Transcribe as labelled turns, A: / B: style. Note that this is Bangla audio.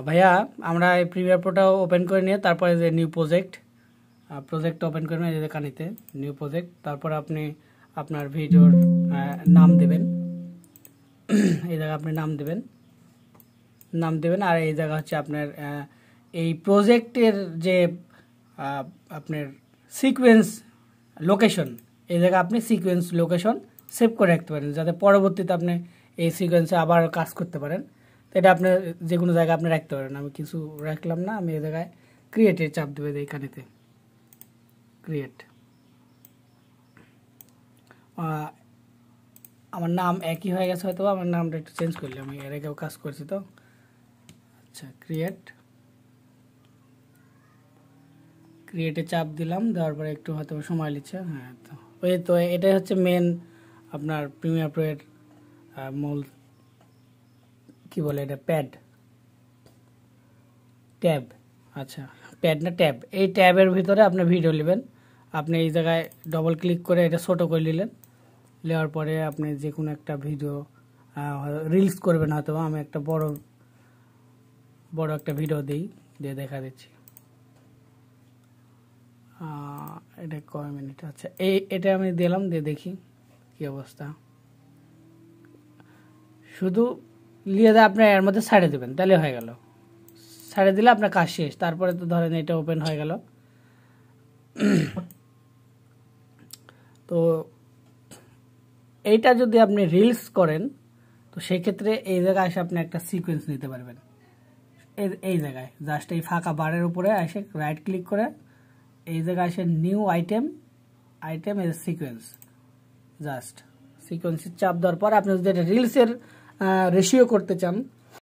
A: ভাইয়া আমরা এই প্রিমিয়ার প্রোটা ওপেন করে নিয়ে তারপরে যে নিউ প্রজেক্ট ওপেন করবেন এই যে কানিতে নিউ প্রজেক্ট, তারপর আপনি আপনার ভিডিওর নাম দেবেন। এই জায়গায় আপনি নাম দেবেন আর এই জায়গা হচ্ছে আপনার এই প্রজেক্টের যে আপনার সিকোয়েন্স লোকেশন, এই জায়গায় আপনি সিকোয়েন্স লোকেশন সেভ করে রাখতে পারেন যাতে পরবর্তীতে আপনি এই সিকোয়েন্সে আবার কাজ করতে পারেন। তো এটা আপনি যে কোনো জায়গায় আপনি রাখতে পারেন। আমি কিছু রাখলাম না, আমি এই জায়গায় ক্রিয়েটে চাপ দেবে এইখানেতে ক্রিয়েট। আমার নাম একই হয়ে গেছে, হয়তো আমার নামটা একটু চেঞ্জ করলে, আমি এর আগেও কাজ করছি তো। আচ্ছা ক্রিয়েটে চাপ দিলাম, দেওয়ার পরে একটু হয়তো সময় নিচ্ছে। হ্যাঁ, তো এটাই হচ্ছে মেন আপনার প্রিমিয়ার প্রো এর মূল কি বলে এটা ট্যাব। আচ্ছা প্যাড না ট্যাব, এই ট্যাবের ভিতরে আপনি ভিডিও নেবেন। আপনি এই জায়গায় ডবল ক্লিক করে এটা ছোটো করে নিলেন, নেওয়ার পরে আপনি যে কোনো একটা ভিডিও রিলস করবেন, হয়তো আমি একটা বড় একটা ভিডিও দিয়ে দেখা দিচ্ছি। এটা কয় মিনিট? আচ্ছা এটা আমি দিলাম, দিয়ে দেখি কি অবস্থা। শুধু লিয়ে আপনার এর মধ্যে ছাড়ে দেবেন, তাহলে হয়ে গেল। ছাড়ে দিলে আপনার কাজ শেষ। তারপরে তো ধরেন এটা ওপেন হয়ে গেল। তো এইটা যদি আপনি রিলস করেন তো সেই ক্ষেত্রে এই জায়গায় এসে আপনি একটা সিকোয়েন্স নিতে পারবেন। এই জায়গায় জাস্ট এই ফাঁকা বারের উপরে এসে রাইট ক্লিক করে এই জায়গায় এসে নিউ আইটেম এর সিকোয়েন্স, জাস্ট সিকোয়েন্সের চাপ দেওয়ার পর আপনি যদি এটা রিলসের রেশিও করতে চান